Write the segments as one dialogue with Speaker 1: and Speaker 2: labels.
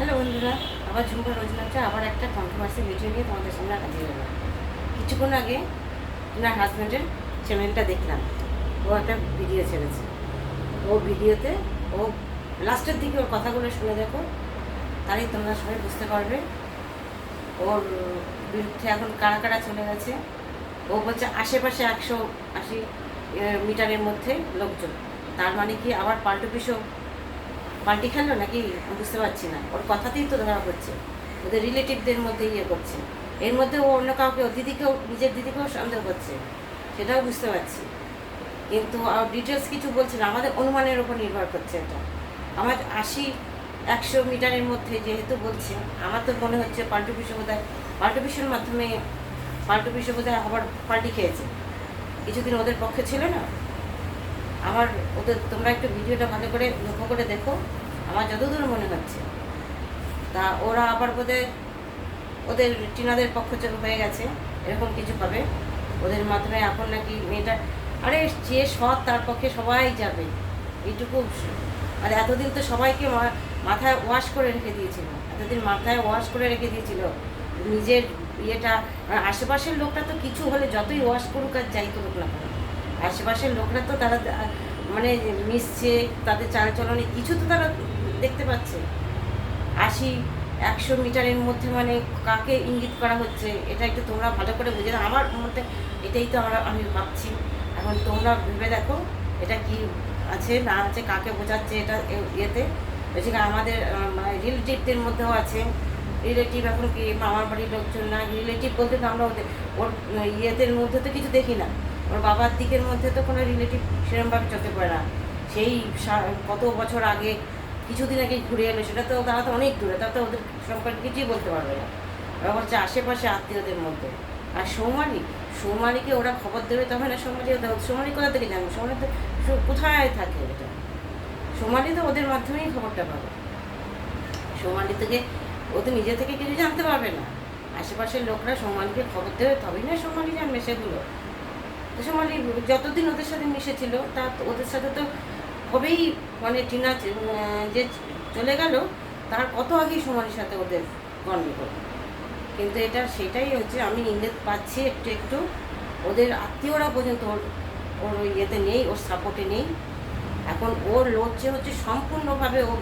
Speaker 1: Hello বন্ধুরা, আবার ঝুমকা রোজনাথে আবার একটা কন্ট্রোভার্সি ভিডিও নিয়ে তোমাদের সামনে হাজির হলাম। কিছুক্ষণ আগে ওনার হাজব্যান্ডের চ্যানেলটা দেখলাম, ও একটা ভিডিও ছেড়েছে। ও ভিডিওতে ও লাস্টের দিকে ওর কথাগুলো শুনে দেখো, তারই তোমরা সবাই বুঝতে পারবে ওর বিরুদ্ধে এখন কারা কারা চলে গেছে। ও বলছে আশেপাশে 180 মিটারের মধ্যে লোকজন, তার মানে কি আবার পাল্টি খেললো নাকি আমি বুঝতে পারছি না। ওর কথাতেই তো ধরা হচ্ছে ওদের রিলেটিভদের মধ্যে ইয়ে করছে, এর মধ্যে ও অন্য কাউকে নিজের দিদিকেও সন্দেহ করছে, সেটাও বুঝতে পারছি। কিন্তু ডিটেলস কিছু বলছে না, আমাদের অনুমানের ওপর নির্ভর করছে এটা। আমার 80-100 মিটারের মধ্যে যেহেতু বলছে, আমার তো মনে হচ্ছে পাল্টু পিসের মাধ্যমে পাল্টু পিসে বোধহয় আবার পাল্টি খেয়েছে। কিছুদিন ওদের পক্ষে ছিল না। আমার তোমরা একটু ভিডিওটা ভালো করে লক্ষ্য করে দেখো, আমার যতদূর মনে হচ্ছে তা ওরা আবার বোধহয় ওদের টিনাদের পক্ষ হয়ে গেছে, এরকম কিছু হবে ওদের মাধ্যমে। এখন নাকি মেয়েটা, আরে যে সৎ তার পক্ষে সবাই যাবে, এইটুকু। আর এতদিন তো সবাইকে মাথায় ওয়াশ করে রেখে দিয়েছিল, নিজের ইয়েটা। আশেপাশের লোকটা তো কিছু হলে যতই ওয়াশ করুক আর যাই করুক না কেন, আশেপাশের লোকরা তো তারা মানে মিশছে, তাদের চালচলনে কিছু তো তারা দেখতে পাচ্ছে। 80-100 মিটারের মধ্যে মানে কাকে ইঙ্গিত করা হচ্ছে, এটা একটু তোমরা ভালো করে বুঝে নাও। আমার মধ্যে এটাই তো আমি ভাবছি। এখন তোমরা ভেবে দেখো এটা কি আছে না আছে, কাকে বোঝাচ্ছে এটা ইয়েতে। বলছি আমাদের রিলেটিভদের মধ্যেও আছে। রিলেটিভ এখন কি মামার বাড়ির লোকজন না, রিলেটিভ বলতে তো আমরা ওর ইয়েদের মধ্যে তো কিছু দেখি না। ওর বাবার দিকের মধ্যে তো কোনো রিলেটিভ সেরকমভাবে চোখে পড়ে না। সেই কত বছর আগে, কিছুদিন আগে ঘুরে এলো, সেটা তো তারা তো অনেক দূরে, তারা তো ওদের সম্পর্কে কিছুই বলতে পারবে না। ওরা বলছে আশেপাশে আত্মীয়দের মধ্যে। আর সৌমালিকে ওরা খবর দেবে তবে না। সৌমালি কোথা থেকে জানবে? সৌমালি তো কোথায় থাকে? এটা সৌমালি তো ওদের মাধ্যমেই খবরটা পাবে। সৌমালি থেকে ও তো নিজে থেকে কিছু জানতে পারবে না। আশেপাশের লোকরা সৌমালিকে খবর দেবে তবেই না সৌমালি জানবে সেগুলো। তো সৌমালি যতদিন ওদের সাথে মিশেছিল তা ওদের সাথে তো হবেই। মানে টিনা যে চলে গেল তার কত আগেই সৌমালির সাথে ওদের গণ্ডগোল। কিন্তু এটা সেটাই হচ্ছে, আমি ইঙ্গিত পাচ্ছি একটু একটু ওদের আত্মীয়রা পর্যন্ত ওর ইয়েতে নেই, ওর সাপোর্টে নেই। এখন ওর লড়ছে হচ্ছে সম্পূর্ণভাবে ও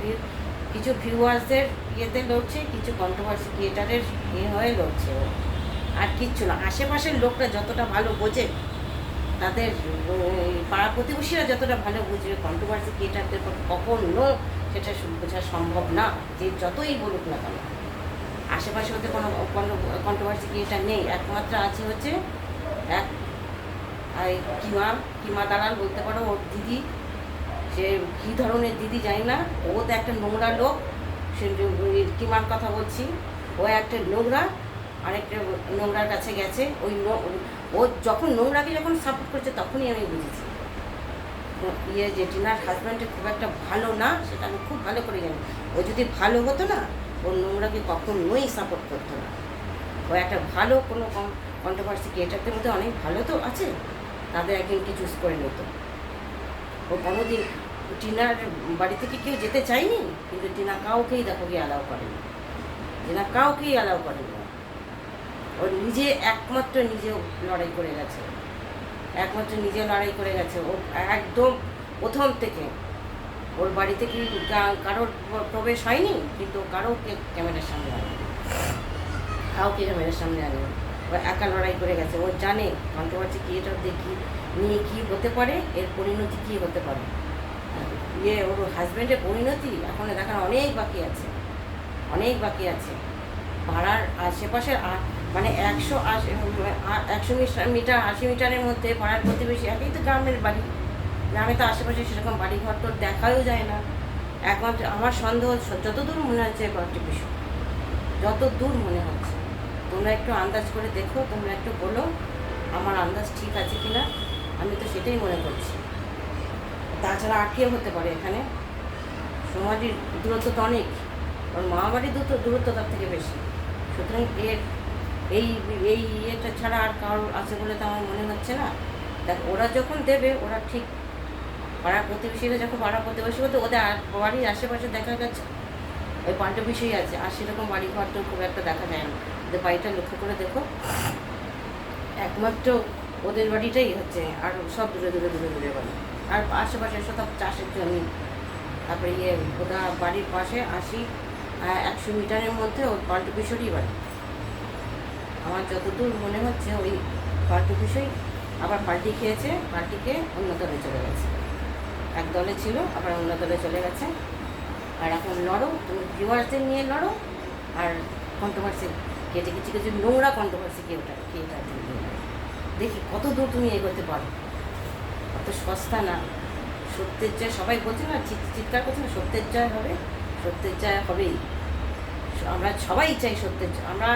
Speaker 1: কিছু ভিউয়ার্সদের ইয়েতে লড়ছে, কিছু কন্ট্রোভার্সি ক্রিয়েটারের হয়ে লড়ছে ও, আর কিচ্ছু না। আশেপাশের লোকরা যতটা ভালো বোঝে, তাদের পাড়া প্রতিবেশীরা যতটা ভালো বুঝবে, কন্ট্রোভার্সি ক্রিয়েটারদের কখনো সেটা বোঝা সম্ভব না, যে যতই বলুক না কেন। আশেপাশে ওদের কোনো কন্ট্রোভার্সি ক্রিয়েটার নেই, একমাত্র আছে হচ্ছে এক কিমা দালাল বলতে পারো, ওর দিদি। সে কী ধরনের দিদি জানি না, ও তো একটা নোংরা লোক। সে কিমার কথা বলছি, ও একটা নোংরা, আরেকটা নোংরার কাছে গেছে। ও যখন নোংরাকে যখন সাপোর্ট করছে তখনই আমি বুঝেছি যে টিনার হাজব্যান্ডে খুব একটা ভালো না, সেটা আমি খুব ভালো করে জানি। ও যদি ভালো হতো না, ও নোংরাকে কখনোই সাপোর্ট করতো না। ও একটা ভালো কোনো কন্ট্রোভার্সি ক্রিয়েটারদের মধ্যে অনেক ভালো তো আছে, তাদের একজনকে চুজ করে নিত। ও কোনোদিন টিনার বাড়ি থেকে কেউ যেতে চায়নি, কিন্তু টিনা কাউকেই দেখো গিয়ে অ্যালাউ করেনি, ও নিজে একমাত্র নিজেও লড়াই করে গেছে, ও একদম প্রথম থেকে। ওর বাড়িতে কি কারোর প্রবেশ হয়নি, কিন্তু কাউকে ক্যামেরার সামনে আনে, ও একা লড়াই করে গেছে। ও জানে কন্ট্রোভার্সি ক্রিয়েটরদের নিয়ে কী হতে পারে, এর পরিণতি কী হতে পারে। ওর হাজব্যান্ডের পরিণতি এখন দেখার অনেক বাকি আছে। পাড়ার আশেপাশের মানে 100 মিটার 80 মিটারের মধ্যে পাড়ার প্রতিবেশী, একই তো গ্রামে তো আশেপাশে সেরকম বাড়িঘর তো দেখাও যায় না। একমাত্র আমার সন্দেহ, যতদূর মনে হচ্ছে যতদূর মনে হচ্ছে, তোমরা একটু আন্দাজ করে দেখো, তোমরা একটু বলো আমার আন্দাজ ঠিক আছে কিনা। আমি তো সেটাই মনে করছি। তাছাড়া আর কেউ হতে পারে এখানে। সমাজের দূরত্ব তো অনেক, ওর মামাবাড়ির দূরত্ব তার থেকে বেশি। সুতরাং এই ইয়েটা ছাড়া আর কারোর আছে বলে তো আমার মনে হচ্ছে না। দেখ, ওরা যখন দেবে, ওরা ঠিক পাড়া প্রতিবেশীরা যখন পাড়া প্রতিবেশী বলতে ওদের বাড়ির আশেপাশে দেখা গেছে ওই পাল্টা বিষয়ই আছে, আর সেরকম বাড়ি ঘর তো খুব একটা দেখা যায় না। ওদের বাড়িটা লক্ষ্য করে দেখো, একমাত্র ওদের বাড়িটাই হচ্ছে, আর সব দূরে দূরে দূরে দূরে বাড়ি, আর আশেপাশে সব চাষের জমি। তারপরে ওটা বাড়ির পাশে 100 মিটারের মধ্যে ওই পাল্টু বিষয়ই বাড়ি। আমার যতদূর মনে হচ্ছে ওই পাল্টু বিষয় আবার পাল্টি খেয়েছে, পাল্টি খেয়ে অন্য দলে চলে গেছে। এক দলে ছিল, আবার অন্য দলে চলে গেছে। আর এখন লড়ো, তুমি ভিউয়ার্সদের নিয়ে লড়ো, আর কন্ট্রোভার্সি কেটে কিছু কিছু নোংরা কন্ট্রোভার্সি কে ওটা দেখি কত দূর তুমি এগোতে পারো। অত সস্তা না। সত্যের জয় সবাই বলছে না, চিৎকার করছে না, সত্যের জয় হবে, সত্যের জয় হবেই। আমরা সবাই চাই সত্যের জয়। আমরা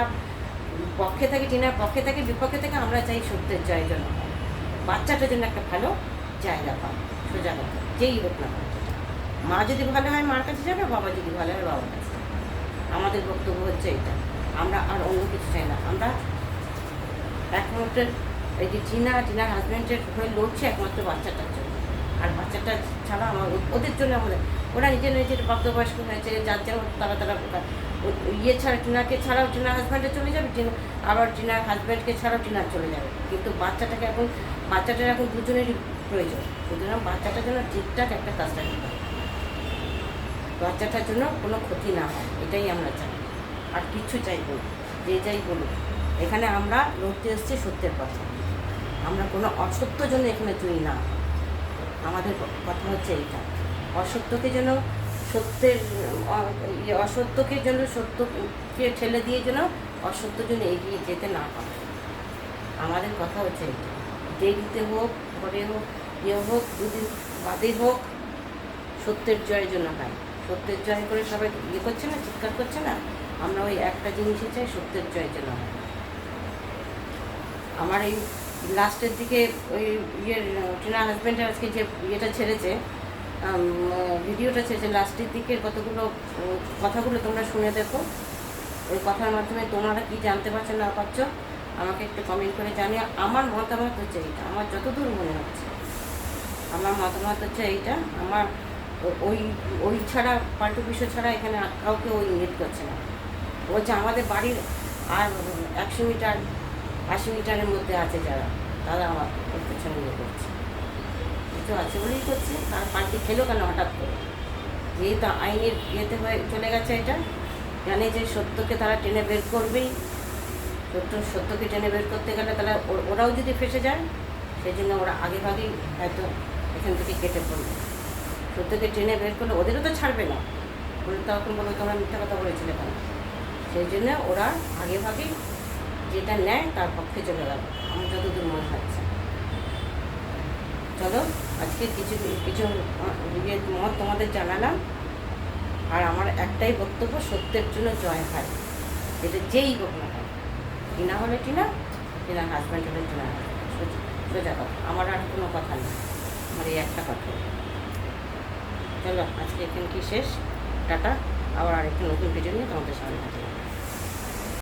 Speaker 1: পক্ষে থাকি, টিনার পক্ষে থাকি, বিপক্ষে থেকে আমরা চাই সত্যের জয়ের জন্য বাচ্চাটার জন্য একটা ভালো জায়গা পায়। সোজা কথা, যেই হোক না, মা যদি ভালো হয় মার কাছে যাবে, বাবা যদি ভালো হয় বাবার কাছে যাবে। আমাদের বক্তব্য হচ্ছে এটা, আমরা আর অন্য কিছু চাই না। আমরা একমাত্র এই যে টিনার হাজব্যান্ডের হয়ে লড়ছে একমাত্র বাচ্চাটার জন্য। আর বাচ্চাটা ছাড়া আমার ওদের জন্য আমাদের, ওরা নিজের প্রাপ্তবয়স্ক হয়েছে, যার যেমন তারা ছাড়া টিনাকে ছাড়াও টিনার হাজব্যান্ডে চলে যাবে, আবার টিনার হাজব্যান্ডকে ছাড়াও টিনার চলে যাবে। কিন্তু বাচ্চাটার এখন দুজনেরই প্রয়োজন। সুতরাং বাচ্চাটার জন্য ঠিকঠাক একটা কাজটা নিতে হবে, বাচ্চাটার জন্য কোনো ক্ষতি না হয়, এটাই আমরা চাই। আর কিচ্ছু চাইব না, যে যাই বলুন। এখানে আমরা লড়তে এসেছি সত্যের কথা, আমরা কোনো অসত্যর জন্য এখানে চুরি না। আমাদের কথা হচ্ছে এইটা, অসত্যকে যেন অসত্যকে যেন সত্যকে ঠেলে দিয়ে যেন অসত্য যেন এগিয়ে যেতে না পারে। আমাদের কথা হচ্ছে এইটা, দেরিতে হোক, ঘরে হোক, হোক, দুদিন বাদে হোক, সত্যের জয়ের জন্য হয়। সত্যের জয় করে সবাই করছে না, চিৎকার করছে না। আমরা ওই একটা জিনিসই চাই, সত্যের জয়ের জন্য হয়। আমার এই লাস্টের দিকে ওই টিনার হাজব্যান্ডের আজকে যে ছেড়েছে, ভিডিওটা ছেড়েছে, লাস্টের দিকের কতগুলো কথাগুলো তোমরা শুনে দেখো। ওই কথার মাধ্যমে তোমরা কি জানতে পারছো না পারছো আমাকে একটু কমেন্ট করে জানিয়ে। আমার মতামত হচ্ছে এইটা, আমার যতদূর মনে হচ্ছে আমার মতামত হচ্ছে এইটা। আমার ওই ছাড়া, পাল্টু বিষয় ছাড়া এখানে কাউকে ওই ইঙ্গিত করছে না। বলছে আমাদের বাড়ির আর 100 মিটার 80 মিটারের মধ্যে আছে যারা, তারা আমার পেছনে ইয়ে করছে, কিছু আছে বলেই করছে। তার পাল্টি খেলো কেন হঠাৎ করে? যেহেতু আইনের ইয়েতে হয়ে চলে গেছে, এটা জানে যে সত্যকে তারা টেনে বের করবেই। সত্যকে টেনে বের করতে গেলে তারা ওরাও যদি ফেসে যায়, সেই জন্য ওরা আগে ভাগেই হয়তো এখান থেকে কেটে পড়বে। সত্যকে টেনে বের করলে ওদেরও তো ছাড়বে না, বলে তখন বলবো তোমরা মিথ্যা কথা বলেছিলে কেন। সেই জন্য ওরা আগে ভাগেই যেটা নেয় তার পক্ষে চলে গেল, আমার যতদূর মনে হচ্ছে। চলো, আজকে কিছু মত তোমাদের জানালাম। আর আমার একটাই বক্তব্য, সত্যের জন্য জয় হয়, এটা যেই হোক না হয়। টিনা হলে টিনার হাজব্যান্ড হলে টিনা, সোজা কথা। আমার আর কোনো কথা নেই, আমার এই একটা কথা। চলো, আজকে এখানে কি শেষ, টাটা। আবার আরেকটা নতুন ভিডিও নিয়ে তোমাদের সামনে হাজির।